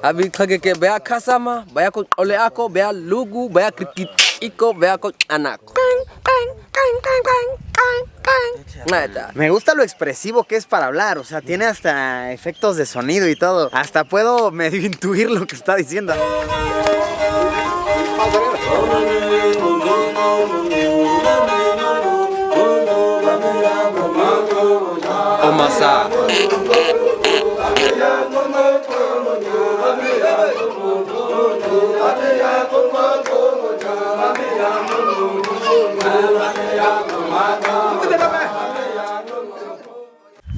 Abi kageke bea kasama, bea con oleako, bea lugu, bea krikiko, bea con anaco. Me gusta lo expresivo que es para hablar, o sea, tiene hasta efectos de sonido y todo. Hasta puedo medio intuir lo que está diciendo. Omasa.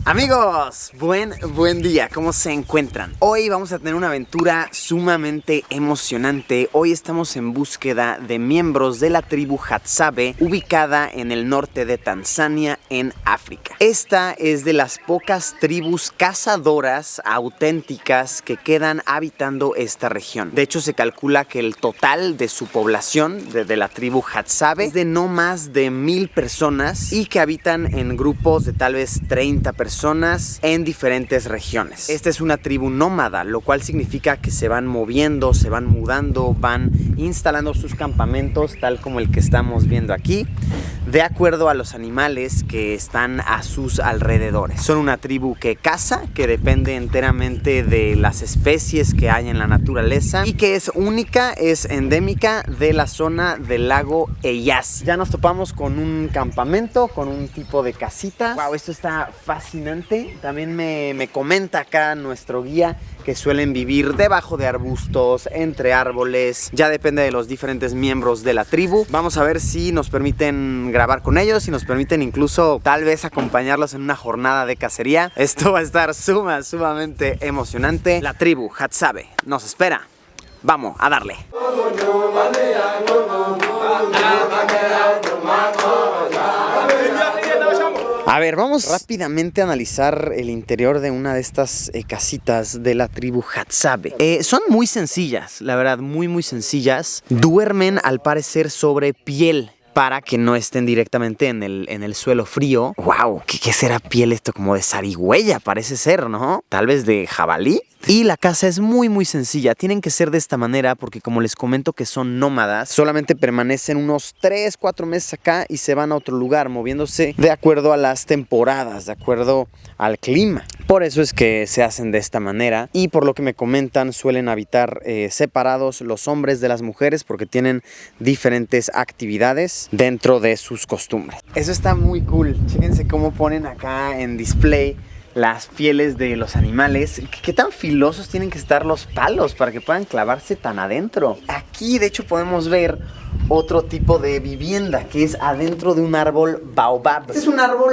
Amigos, buen día, ¿cómo se encuentran? Hoy vamos a tener una aventura sumamente emocionante. Hoy estamos en búsqueda de miembros de la tribu Hadzabe, ubicada en el norte de Tanzania, en África. Esta es de las pocas tribus cazadoras auténticas que quedan habitando esta región. De hecho, se calcula que el total de su población, de la tribu Hadzabe, es de no más de 1000 personas y que habitan en grupos de tal vez 30 personas en diferentes regiones. Esta es una tribu nómada, lo cual significa que se van moviendo, se van mudando, van instalando sus campamentos, tal como el que estamos viendo aquí, de acuerdo a los animales que están a sus alrededores. Son una tribu que caza, que depende enteramente de las especies que hay en la naturaleza y que es única, es endémica de la zona del lago Eyasi. Ya nos topamos con un campamento, con un tipo de casita. Wow, esto está fascinante. También me comenta acá nuestro guía que suelen vivir debajo de arbustos, entre árboles. Ya depende de los diferentes miembros de la tribu. Vamos a ver si nos permiten grabar con ellos, si nos permiten incluso tal vez acompañarlos en una jornada de cacería. Esto va a estar sumamente emocionante. La tribu Hadzabe nos espera. Vamos a darle. A ver, vamos rápidamente a analizar el interior de una de estas casitas de la tribu Hadzabe. Son muy sencillas, la verdad, muy sencillas. Duermen al parecer sobre piel para que no estén directamente en el suelo frío. ¡Wow! ¿Qué será piel esto? Como de zarigüeya parece ser, ¿no? Tal vez de jabalí. Y la casa es muy sencilla. Tienen que ser de esta manera porque, como les comento, que son nómadas, solamente permanecen unos 3-4 meses acá y se van a otro lugar, moviéndose de acuerdo a las temporadas, de acuerdo al clima. Por eso es que se hacen de esta manera y, por lo que me comentan, suelen habitar separados los hombres de las mujeres porque tienen diferentes actividades dentro de sus costumbres. Eso está muy cool. Chéquense cómo ponen acá en display las pieles de los animales. ¿Qué tan filosos tienen que estar los palos para que puedan clavarse tan adentro? Aquí de hecho podemos ver otro tipo de vivienda que es adentro de un árbol baobab. Este es un árbol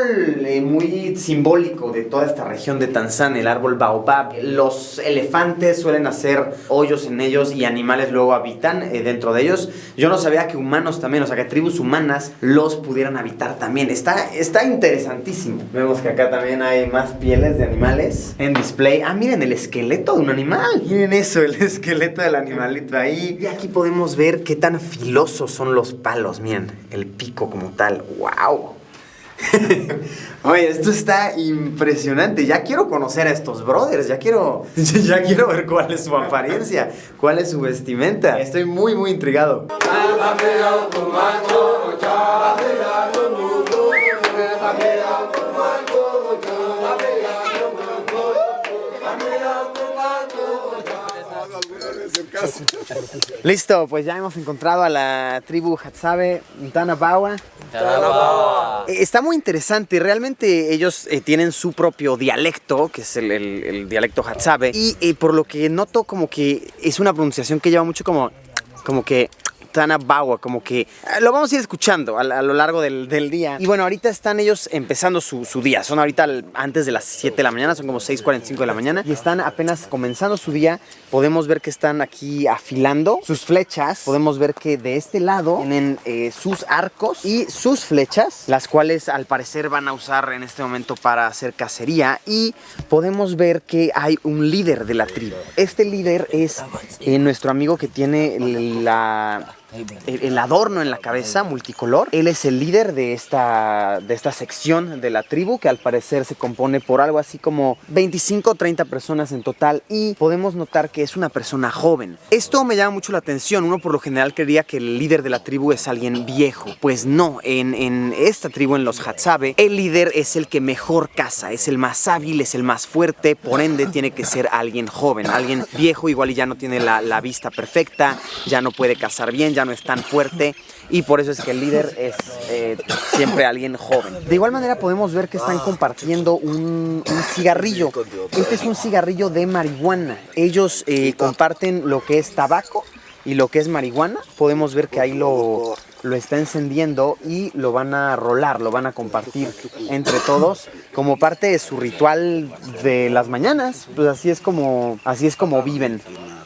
muy simbólico de toda esta región de Tanzania, el árbol baobab. Los elefantes suelen hacer hoyos en ellos y animales luego habitan dentro de ellos. Yo no sabía que humanos también, o sea que tribus humanas los pudieran habitar también. Está interesantísimo. Vemos que acá también hay más pieles de animales en display. Ah, miren el esqueleto de un animal. Miren eso, el esqueleto del animalito ahí. Y aquí podemos ver qué tan filosos son los palos. Miren, el pico como tal. ¡Wow! Oye, esto está impresionante. Ya quiero conocer a estos brothers. Ya quiero ver cuál es su apariencia, cuál es su vestimenta. Estoy muy intrigado. Listo, pues ya hemos encontrado a la tribu Hadzabe Ntanabawa. Está muy interesante, realmente ellos tienen su propio dialecto, que es el dialecto Hadzabe, y por lo que noto como que es una pronunciación que lleva mucho como que Tanabawa, como que lo vamos a ir escuchando a lo largo del día. Y bueno, ahorita están ellos empezando su día. Son ahorita antes de las 7 de la mañana, son como 6:45 de la mañana. Y están apenas comenzando su día. Podemos ver que están aquí afilando sus flechas. Podemos ver que de este lado tienen sus arcos y sus flechas, las cuales al parecer van a usar en este momento para hacer cacería. Y podemos ver que hay un líder de la tribu. Este líder es nuestro amigo que tiene el adorno en la cabeza multicolor. Él es el líder de esta sección de la tribu, que al parecer se compone por algo así como 25 o 30 personas en total, y podemos notar que es una persona joven. Esto me llama mucho la atención. Uno por lo general creería que el líder de la tribu es alguien viejo. Pues no, en esta tribu, en los Hadzabe, el líder es el que mejor caza, es el más hábil, es el más fuerte, por ende tiene que ser alguien joven. Alguien viejo igual y ya no tiene la vista perfecta, ya no puede cazar bien, ya no es tan fuerte, y por eso es que el líder es siempre alguien joven. De igual manera podemos ver que están compartiendo un cigarrillo. Este es un cigarrillo de marihuana. Ellos comparten lo que es tabaco y lo que es marihuana. Podemos ver que ahí lo está encendiendo y lo van a rolar, lo van a compartir entre todos como parte de su ritual de las mañanas. Pues así es como viven.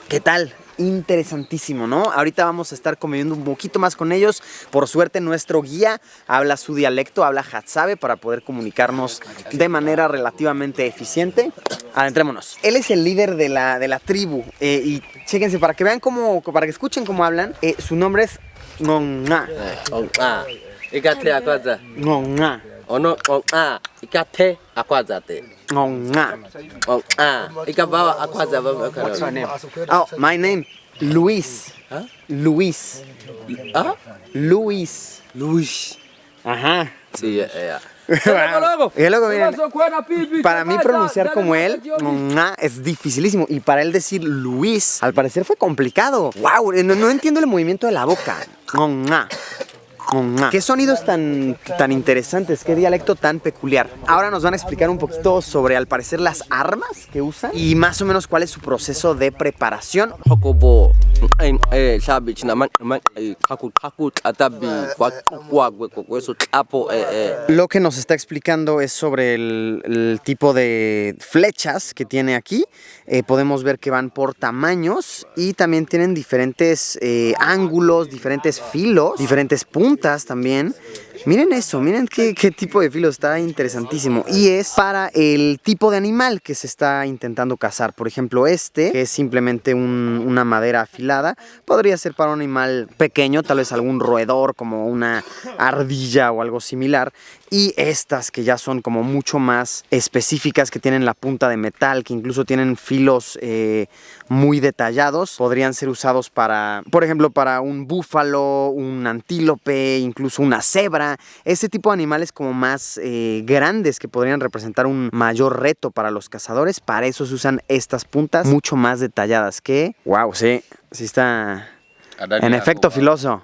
¿Qué tal? Interesantísimo, ¿no? Ahorita vamos a estar conviviendo un poquito más con ellos. Por suerte nuestro guía habla su dialecto, habla Hadzabe, para poder comunicarnos de manera relativamente eficiente. Adentrémonos. Él es el líder de la tribu, y chéquense para que vean para que escuchen cómo hablan. Su nombre es Ngong'a. Ikate akwaza. Ngong'a. Ono ikate akwazate. Ngong'a. Ikabawa akwaza. What's your name? Oh, my name, Luis. Huh? Luis. Luis. Luis. Ajá. Sí, ya. Y luego, miren, para mí pronunciar como él es dificilísimo, y para él decir Luis al parecer fue complicado. Wow, no entiendo el movimiento de la boca. Qué sonidos tan interesantes, qué dialecto tan peculiar. Ahora nos van a explicar un poquito sobre, al parecer, las armas que usan y más o menos cuál es su proceso de preparación. Lo que nos está explicando es sobre el tipo de flechas que tiene aquí. Podemos ver que van por tamaños y también tienen diferentes ángulos, diferentes filos, diferentes puntas también. Miren eso, miren qué tipo de filo, está interesantísimo. Y es para el tipo de animal que se está intentando cazar. Por ejemplo, que es simplemente una madera afilada, podría ser para un animal pequeño, tal vez algún roedor como una ardilla o algo similar. Y estas que ya son como mucho más específicas, que tienen la punta de metal, que incluso tienen filos muy detallados, podrían ser usados para, por ejemplo, para un búfalo, un antílope, incluso una cebra. Ese tipo de animales como más grandes, que podrían representar un mayor reto para los cazadores. Para eso se usan estas puntas mucho más detalladas que... ¡Wow! Sí está en efecto filoso.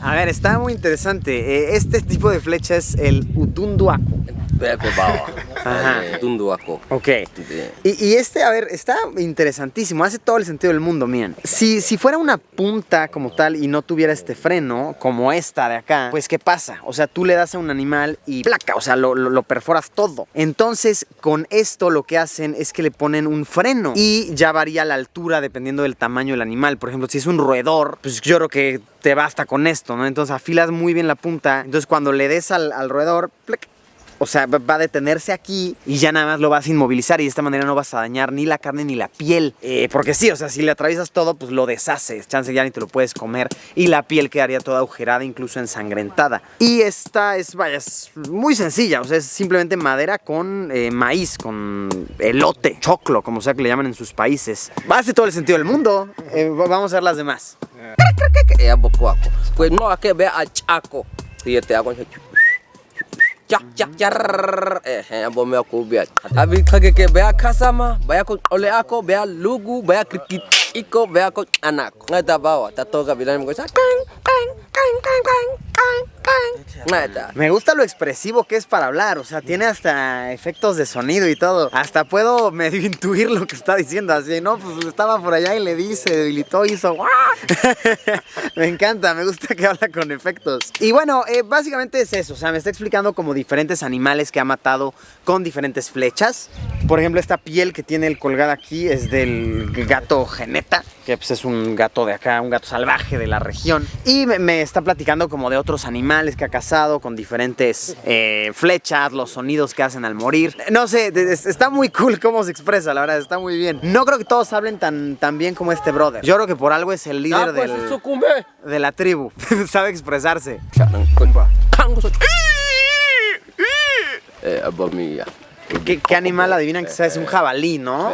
A ver, está muy interesante. Este tipo de flecha es el utunduaco. Ajá. Ok. Y a ver, está interesantísimo. Hace todo el sentido del mundo, miren. Si fuera una punta como tal y no tuviera este freno, como esta de acá, pues ¿qué pasa? O sea, tú le das a un animal y placa, o sea, lo perforas todo. Entonces, con esto lo que hacen es que le ponen un freno y ya varía la altura dependiendo del tamaño del animal. Por ejemplo, si es un roedor, pues yo creo que te basta con esto, ¿no? Entonces afilas muy bien la punta. Entonces cuando le des al roedor, placa, o sea, va a detenerse aquí y ya nada más lo vas a inmovilizar, y de esta manera no vas a dañar ni la carne ni la piel. Porque sí, o sea, si le atraviesas todo, pues lo deshaces. Chance ya ni te lo puedes comer y la piel quedaría toda agujerada, incluso ensangrentada. Y esta es muy sencilla, o sea, es simplemente madera con maíz, con elote, choclo, como sea que le llaman en sus países. Hace todo el sentido del mundo. Vamos a ver las demás. Pues no, que vea a Chaco. Y te hago bombe ako biat. Abi kage bea kasama, bea ko ole ako, bea lugu, bea krikit iko, bea ko anak. Ngata bawa, tatoga bilang ko sa Me gusta lo expresivo que es para hablar, o sea, tiene hasta efectos de sonido y todo. Hasta puedo medio intuir lo que está diciendo, así, ¿no? Pues estaba por allá y le di, se debilitó, hizo ¡guau! Me encanta, me gusta que habla con efectos. Y bueno, básicamente es eso, o sea, me está explicando como como diferentes animales que ha matado con diferentes flechas. Por ejemplo, esta piel que tiene el colgada aquí es del gato Geneta, que pues es un gato de acá, un gato salvaje de la región. Y me está platicando como de otros animales que ha cazado con diferentes flechas, los sonidos que hacen al morir. No sé, está muy cool cómo se expresa, la verdad, está muy bien. No creo que todos hablen tan bien como este brother. Yo creo que por algo es el líder de la tribu. Sabe expresarse. ¿Qué animal adivinan que sea? Es un jabalí, ¿no?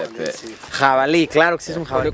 Jabalí, claro que sí es un jabalí.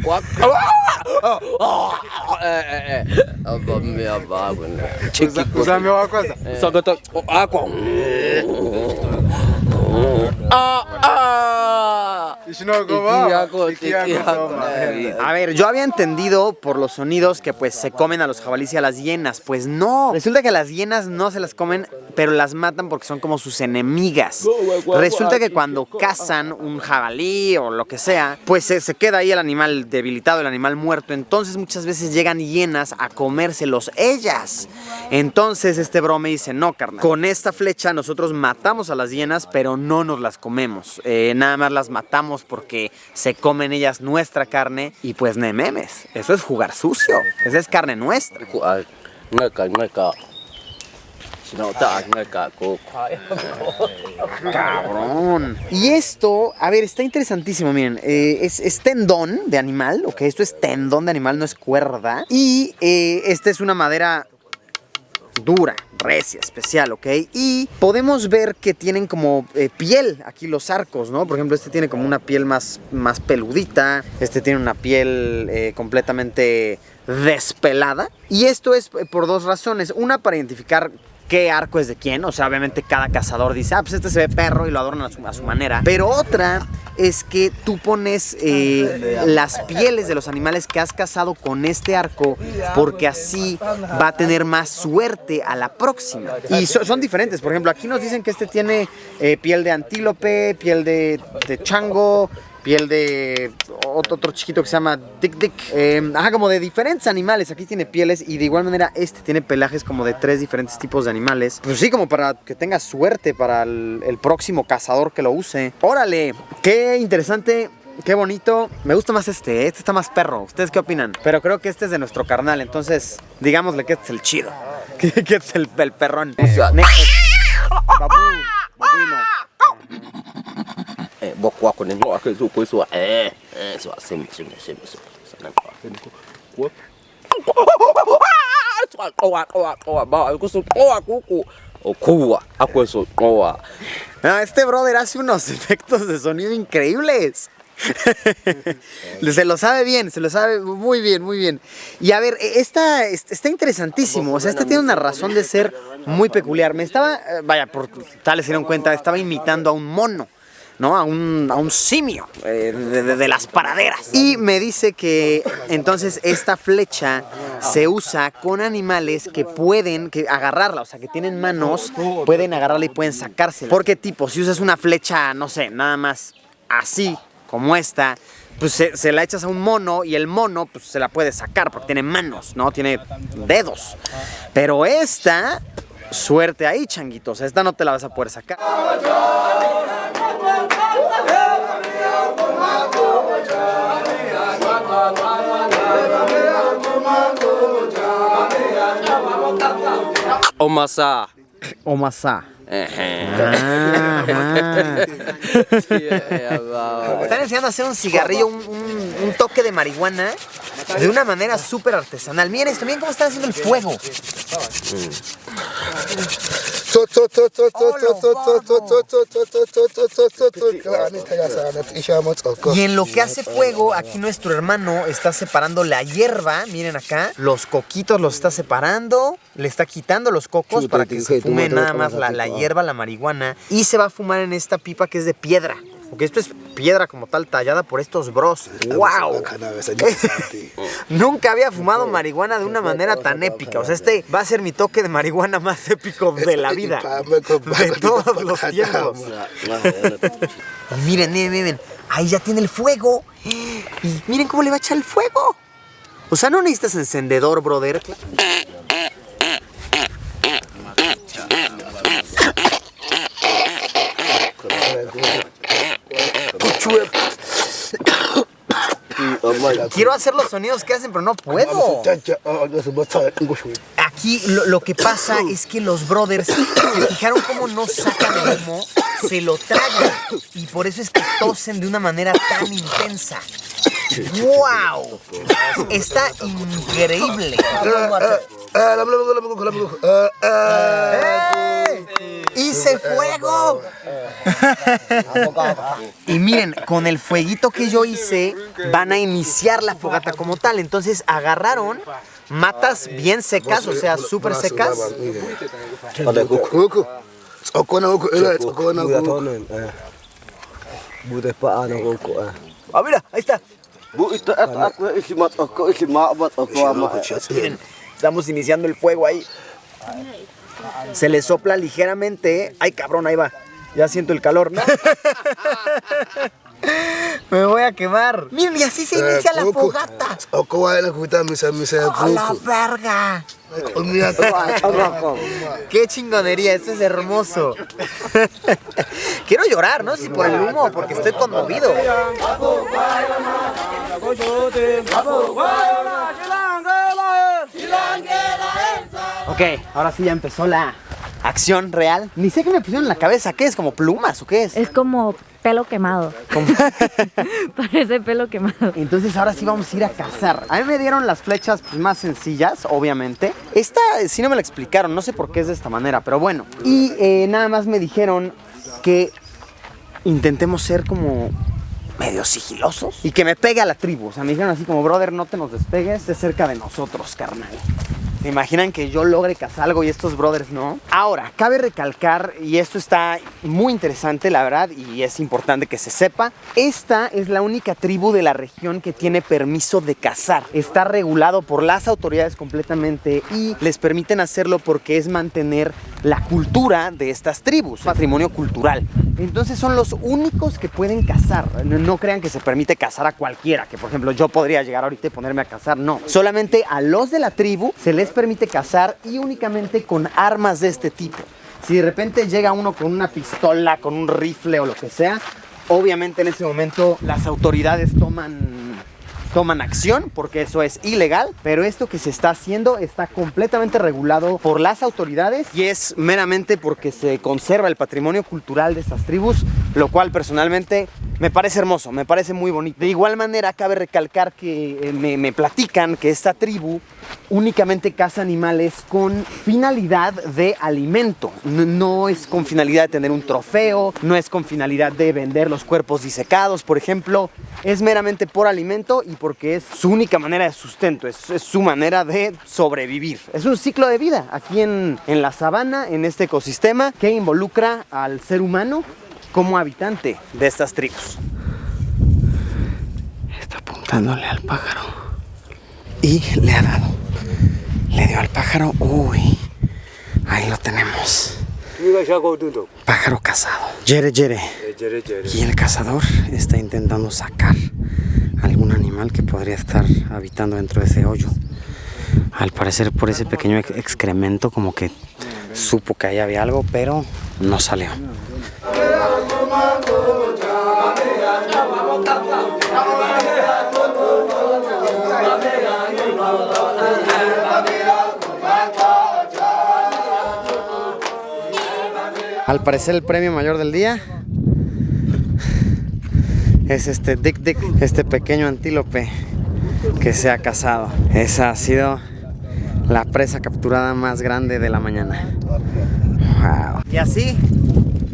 A ver, yo había entendido por los sonidos que pues se comen a los jabalíes y a las hienas. Pues no, resulta que a las hienas no se las comen, pero las matan porque son como sus enemigas. Resulta que cuando cazan un jabalí o lo que sea, pues se queda ahí el animal debilitado, el animal muerto. Entonces muchas veces llegan hienas a comérselos ellas. Entonces este bro me dice, no carnal, con esta flecha nosotros matamos a las hienas, pero no nos las comemos. Nada más las matamos porque se comen ellas nuestra carne y pues no memes. Eso es jugar sucio. Esa es carne nuestra. Cabrón. Y esto, a ver, está interesantísimo, miren. Es tendón de animal, ok. Esto es tendón de animal, no es cuerda. Y esta es una madera dura, recia, especial, ¿ok? Y podemos ver que tienen como piel aquí los arcos, ¿no? Por ejemplo, este tiene como una piel más peludita. Este tiene una piel completamente despelada. Y esto es por dos razones. Una, para identificar qué arco es de quién. O sea, obviamente cada cazador dice, ah, pues este se ve perro y lo adornan a su manera. Pero otra es que tú pones las pieles de los animales que has cazado con este arco, porque así va a tener más suerte a la próxima. Y son diferentes. Por ejemplo, aquí nos dicen que este tiene piel de antílope, piel de chango, piel de otro chiquito que se llama Dick. Como de diferentes animales. Aquí tiene pieles y de igual manera este tiene pelajes como de 3 diferentes tipos de animales. Pues sí, como para que tenga suerte para el próximo cazador que lo use. ¡Órale! ¡Qué interesante! ¡Qué bonito! Me gusta más este está más perro. ¿Ustedes qué opinan? Pero creo que este es de nuestro carnal, entonces digámosle que este es el chido. Que este es el perrón. Babuino. Este brother hace unos efectos de sonido increíbles. Se lo sabe bien, se lo sabe muy bien, muy bien. Y a ver, está interesantísimo. O sea, tiene una razón de ser muy peculiar. Me estaba, por tal se dieron cuenta, estaba imitando a un mono, ¿no? A un simio de las praderas. Y me dice que entonces esta flecha se usa con animales que pueden agarrarla, o sea, que tienen manos, pueden agarrarla y pueden sacársela. Porque tipo, si usas una flecha, no sé, nada más así, como esta, pues se la echas a un mono y el mono pues se la puede sacar porque tiene manos, ¿no? Tiene dedos. Pero esta, suerte ahí, changuitos, esta no te la vas a poder sacar. Omasa. Están enseñando a hacer un cigarrillo, un toque de marihuana de una manera súper artesanal. Miren esto, miren cómo están haciendo el fuego. Y en lo que hace fuego, aquí nuestro hermano está separando la hierba. Miren acá, los coquitos los está separando. Le está quitando los cocos para que se fume nada más la hierba, la marihuana. Y se va a fumar en esta pipa que es de piedra. Porque esto es piedra como tal tallada por estos bros. ¡Wow! Nunca había fumado marihuana de una manera tan épica. O sea, este va a ser mi toque de marihuana más épico de la vida. De todos los tiempos. Y miren. Ahí ya tiene el fuego. Y miren cómo le va a echar el fuego. O sea, no necesitas encendedor, brother. Quiero hacer los sonidos que hacen, pero no puedo. Aquí lo que pasa es que los brothers se fijaron cómo no sacan el humo, se lo tragan. Y por eso es que tosen de una manera tan intensa. ¡Wow! Está increíble. ¡Hice fuego! Y miren, con el fueguito que yo hice, van a iniciar la fogata como tal. Entonces agarraron matas bien secas, o sea, súper secas. Ah, mira, ahí está. Miren, estamos iniciando el fuego ahí. Se le sopla ligeramente. Ay, cabrón, ahí va. Ya siento el calor, ¿no? Me voy a quemar. Miren, y así se inicia la fogata. ¡A la verga! ¡Qué chingonería! Esto es hermoso. Quiero llorar, no sé si por el humo o porque estoy conmovido. Ok, ahora sí ya empezó la acción real. Ni sé qué me pusieron en la cabeza. ¿Qué es? ¿Como plumas o qué es? Es como pelo quemado. Parece pelo quemado. Entonces ahora sí vamos a ir a cazar. A mí me dieron las flechas pues, más sencillas, obviamente. Esta sí no me la explicaron, no sé por qué es de esta manera, pero bueno. Y nada más me dijeron que intentemos ser como medio sigilosos y que me pegue a la tribu. O sea, me dijeron así como, brother, no te nos despegues, esté cerca de nosotros, carnal. ¿Se imaginan que yo logre cazar algo y estos brothers no? Ahora, cabe recalcar, y esto está muy interesante, la verdad, y es importante que se sepa, esta es la única tribu de la región que tiene permiso de cazar. Está regulado por las autoridades completamente y les permiten hacerlo porque es mantener la cultura de estas tribus, patrimonio cultural. Entonces son los únicos que pueden cazar. No crean que se permite cazar a cualquiera, que por ejemplo yo podría llegar ahorita y ponerme a cazar, no. Solamente a los de la tribu se les permite cazar y únicamente con armas de este tipo. Si de repente llega uno con una pistola, con un rifle o lo que sea, obviamente en ese momento las autoridades toman acción porque eso es ilegal, pero esto que se está haciendo está completamente regulado por las autoridades y es meramente porque se conserva el patrimonio cultural de estas tribus, lo cual personalmente me parece hermoso, me parece muy bonito. De igual manera cabe recalcar que me platican que esta tribu únicamente caza animales con finalidad de alimento. No es con finalidad de tener un trofeo, no es con finalidad de vender los cuerpos disecados, por ejemplo. Es meramente por alimento y porque es su única manera de sustento, es su manera de sobrevivir. Es un ciclo de vida aquí en la sabana, en este ecosistema que involucra al ser humano como habitante de estas tribus. Está apuntándole al pájaro y le ha dado. Le dio al pájaro. Uy, ahí lo tenemos. Pájaro cazado. Yere, yere. Y el cazador está intentando sacar algún animal que podría estar habitando dentro de ese hoyo. Al parecer por ese pequeño excremento como que supo que ahí había algo, pero no salió. Al parecer el premio mayor del día es este Dik Dik, este pequeño antílope que se ha cazado. Esa ha sido la presa capturada más grande de la mañana. Wow. Y así,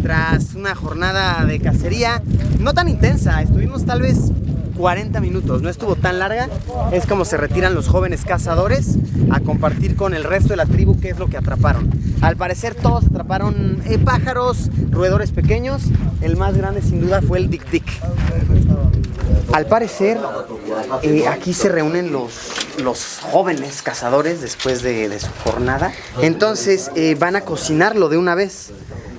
tras una jornada de cacería no tan intensa, estuvimos tal vez 40 minutos, no estuvo tan larga. Es como se retiran los jóvenes cazadores a compartir con el resto de la tribu qué es lo que atraparon. Al parecer todos atraparon pájaros, roedores pequeños. El más grande sin duda fue el Dik Dik. Al parecer aquí se reúnen los jóvenes cazadores después de su jornada. Entonces van a cocinarlo de una vez.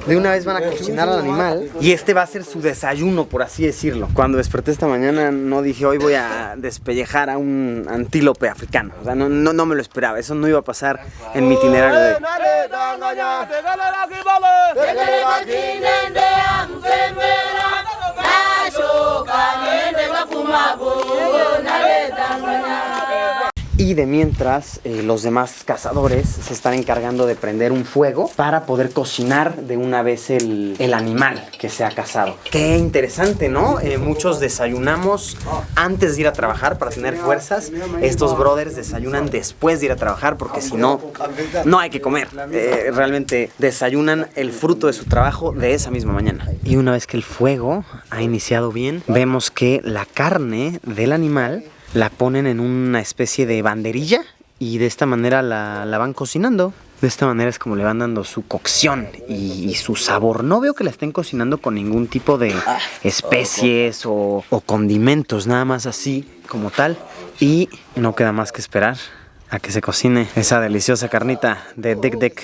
De una vez van a cocinar al animal y este va a ser su desayuno, por así decirlo. Cuando desperté esta mañana no dije hoy voy a despellejar a un antílope africano. O sea, no me lo esperaba, eso no iba a pasar en mi itinerario de... Y de mientras, los demás cazadores se están encargando de prender un fuego para poder cocinar de una vez el animal que se ha cazado. Qué interesante, ¿no? Muchos desayunamos antes de ir a trabajar para tener fuerzas. Estos brothers desayunan después de ir a trabajar porque si no, no hay que comer. Realmente desayunan el fruto de su trabajo de esa misma mañana. Y una vez que el fuego ha iniciado bien, vemos que la carne del animal la ponen en una especie de banderilla y de esta manera la van cocinando. De esta manera es como le van dando su cocción y su sabor. No veo que la estén cocinando con ningún tipo de especies o condimentos, nada más así como tal. Y no queda más que esperar a que se cocine esa deliciosa carnita de Dik Dik.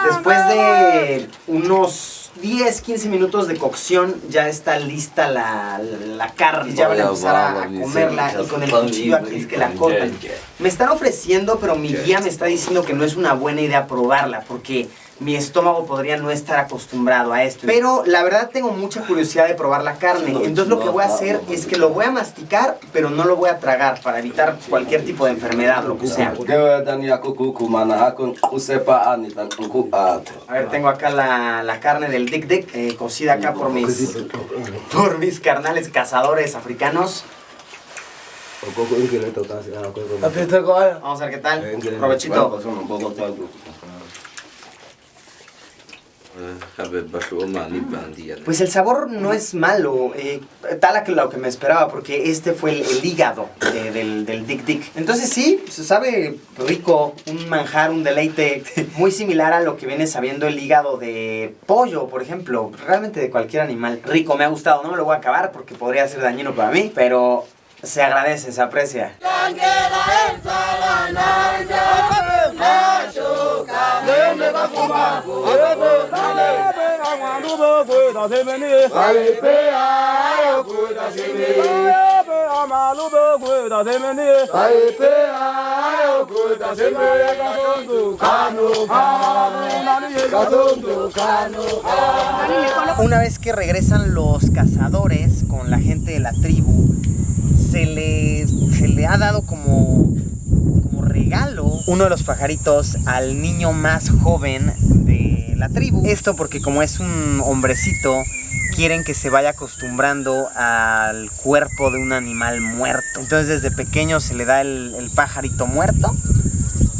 Después de unos 10-15 minutos de cocción ya está lista la carne. Ya van a empezar a comerla y con el cuchillo aquí es que la cortan. Me están ofreciendo, pero mi guía me está diciendo que no es una buena idea probarla porque mi estómago podría no estar acostumbrado a esto. Pero la verdad tengo mucha curiosidad de probar la carne. Entonces lo que voy a hacer es que lo voy a masticar, pero no lo voy a tragar para evitar cualquier tipo de enfermedad, lo que sea. A ver, tengo acá la carne del Dik Dik, cocida acá por mis carnales cazadores africanos. Vamos a ver qué tal. Provechito. Pues el sabor no es malo, tal a que lo que me esperaba, porque este fue el hígado del Dik Dik. Entonces sí, se sabe rico, un manjar, un deleite muy similar a lo que viene sabiendo el hígado de pollo, por ejemplo, realmente de cualquier animal. Rico, me ha gustado, no me lo voy a acabar porque podría ser dañino para mí, pero se agradece, se aprecia. Una vez que regresan los cazadores con la gente de la tribu, se le ha dado como regalo uno de los pajaritos al niño más joven de la tribu. Esto porque como es un hombrecito, quieren que se vaya acostumbrando al cuerpo de un animal muerto. Entonces desde pequeño se le da el pajarito muerto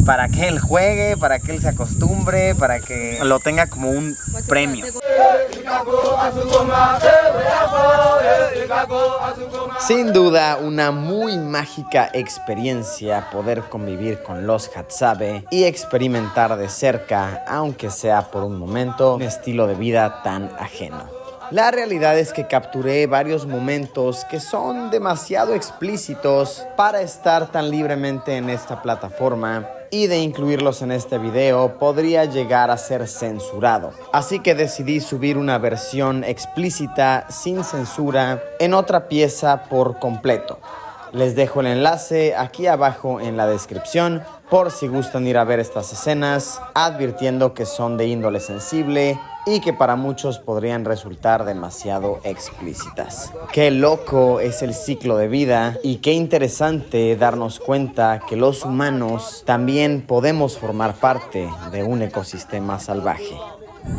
para que él juegue, para que él se acostumbre, para que lo tenga como un premio. Sin duda, una muy mágica experiencia poder convivir con los Hadzabe y experimentar de cerca, aunque sea por un momento, un estilo de vida tan ajeno. La realidad es que capturé varios momentos que son demasiado explícitos para estar tan libremente en esta plataforma, y de incluirlos en este video podría llegar a ser censurado. Así que decidí subir una versión explícita sin censura en otra pieza por completo. Les dejo el enlace aquí abajo en la descripción por si gustan ir a ver estas escenas, advirtiendo que son de índole sensible y que para muchos podrían resultar demasiado explícitas. Qué loco es el ciclo de vida y qué interesante darnos cuenta que los humanos también podemos formar parte de un ecosistema salvaje.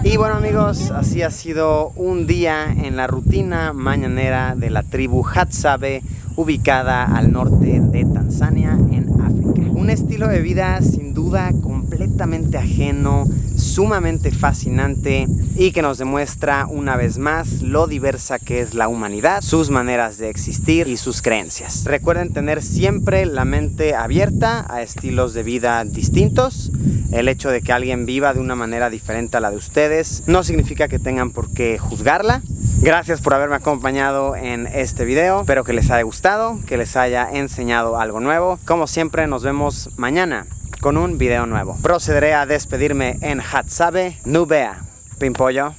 Y bueno amigos, así ha sido un día en la rutina mañanera de la tribu Hadzabe, ubicada al norte de Tanzania, en África. Un estilo de vida sin duda completamente ajeno, sumamente fascinante y que nos demuestra una vez más lo diversa que es la humanidad, sus maneras de existir y sus creencias. Recuerden tener siempre la mente abierta a estilos de vida distintos. El hecho de que alguien viva de una manera diferente a la de ustedes no significa que tengan por qué juzgarla. Gracias por haberme acompañado en este video. Espero que les haya gustado, que les haya enseñado algo nuevo. Como siempre, nos vemos mañana con un video nuevo. Procederé a despedirme en Hadzabe. Nubea. Pimpollo.